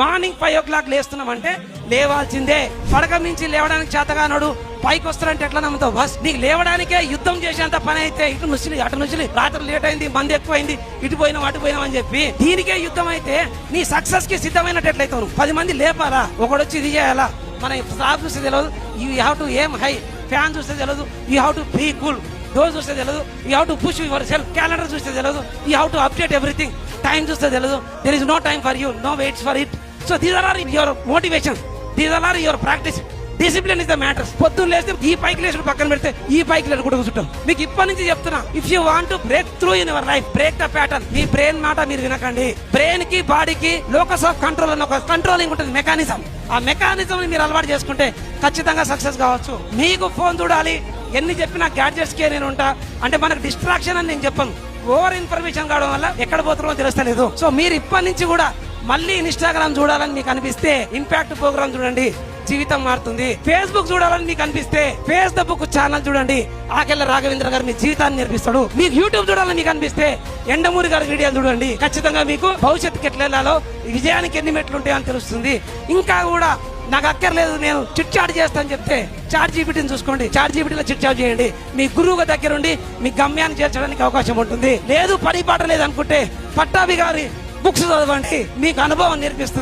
Morning 5 o'clock లేస్తున్నామంటే లేవాల్సిందే. పడక మించి లేవడానికి చేతగానోడు పైకి వస్తారంటే ఎట్లా నమ్ముతావు? బస్ నీకు లేవడానికే యుద్ధం చేసేంత పని అయితే ఇటు నుసిలి అటు నుసిలి రాత్రి లేట్ అయింది, మంది ఎక్కువైంది, ఇటు పోయినాం అటు పోయినాం అని చెప్పి దీనికే యుద్ధం అయితే నీ సక్సెస్ కి సిద్ధమైనట్టు ఎట్లయితావు? 10 మంది లేపాలా, ఒకడొచ్చి ఇది చేయాలా? మన స్టాఫ్ చూస్తే తెలియదు, you have to aim high, fan చూస్తే తెలియదు, you have to be cool, door చూస్తే తెలియదు, you have to push yourself, calendar చూస్తే తెలియదు, you have to update everything, time చూస్తే తెలియదు, there is no time for you, no waits for it. So these are your motivation, these are your practice. Discipline is the matter. పొద్దున్న లేస్తే ఈ పైకి లేచి పక్కన పెడితే ఈ పైకి లేచి కూడా కూర్చుంటాం. మీకు ఇప్పటి నుంచి చెప్తున్నా, if you want to break through in your life, break the pattern. Me brain మాట మీరు వినకండి. బ్రెయిన్ కి బాడీకి లోకస్ ఆఫ్ కంట్రోల్ అని ఒక కంట్రోలింగ్ ఉంటుంది, మెకానిజం. ఆ మెకానిజం ని మీరు అలవాటు చేసుకుంటే ఖచ్చితంగా సక్సెస్ కావచ్చు. మీకు ఫోన్ చూడాలి, ఎన్ని చెప్పినా గ్యాడ్జెట్స్ కే నేను ఉంటా అంటే మనకు డిస్ట్రాక్షన్ అని నేను చెప్పను. ఓవర్ ఇన్ఫర్మేషన్ కావడం వల్ల ఎక్కడ పోతున్నామో తెలుస్తలేదు. సో మీరు ఇప్పటి నుంచి కూడా మళ్ళీ ఇన్స్టాగ్రామ్ చూడాలని మీకు అనిపిస్తే ఇంపాక్ట్ ప్రోగ్రామ్ చూడండి, జీవితం మారుతుంది. ఫేస్బుక్ చూడాలని మీకు అనిపిస్తే ఫేస్ ద బుక్ ఛానల్ చూడండి, ఆకెళ్ళ రాఘవేంద్ర గారు మీ జీవితాన్ని నేర్పిస్తాడు. మీకు యూట్యూబ్ చూడాలని మీకు అనిపిస్తే ఎండమూరి గారి వీడియోలు చూడండి. ఖచ్చితంగా మీకు భవిష్యత్తుకి ఎట్లా వెళ్ళాలో, విజయానికి ఎన్ని మెట్లు ఉంటాయో అని తెలుస్తుంది. ఇంకా కూడా నాకు అక్కర్లేదు, నేను చిట్ చాట్ చేస్తాను చెప్తే చాట్ జీపీటీని చూసుకోండి, చాట్ జీపీటీలో చిట్ చాట్ చేయండి. మీ గురువు దగ్గరుండి మీ గమ్యాన్ని చేర్చడానికి అవకాశం ఉంటుంది. లేదు పని పాట లేదు అనుకుంటే పట్టాభి గారి బుక్స్ చదవండి, మీకు అనుభవం నేర్పిస్తుంది.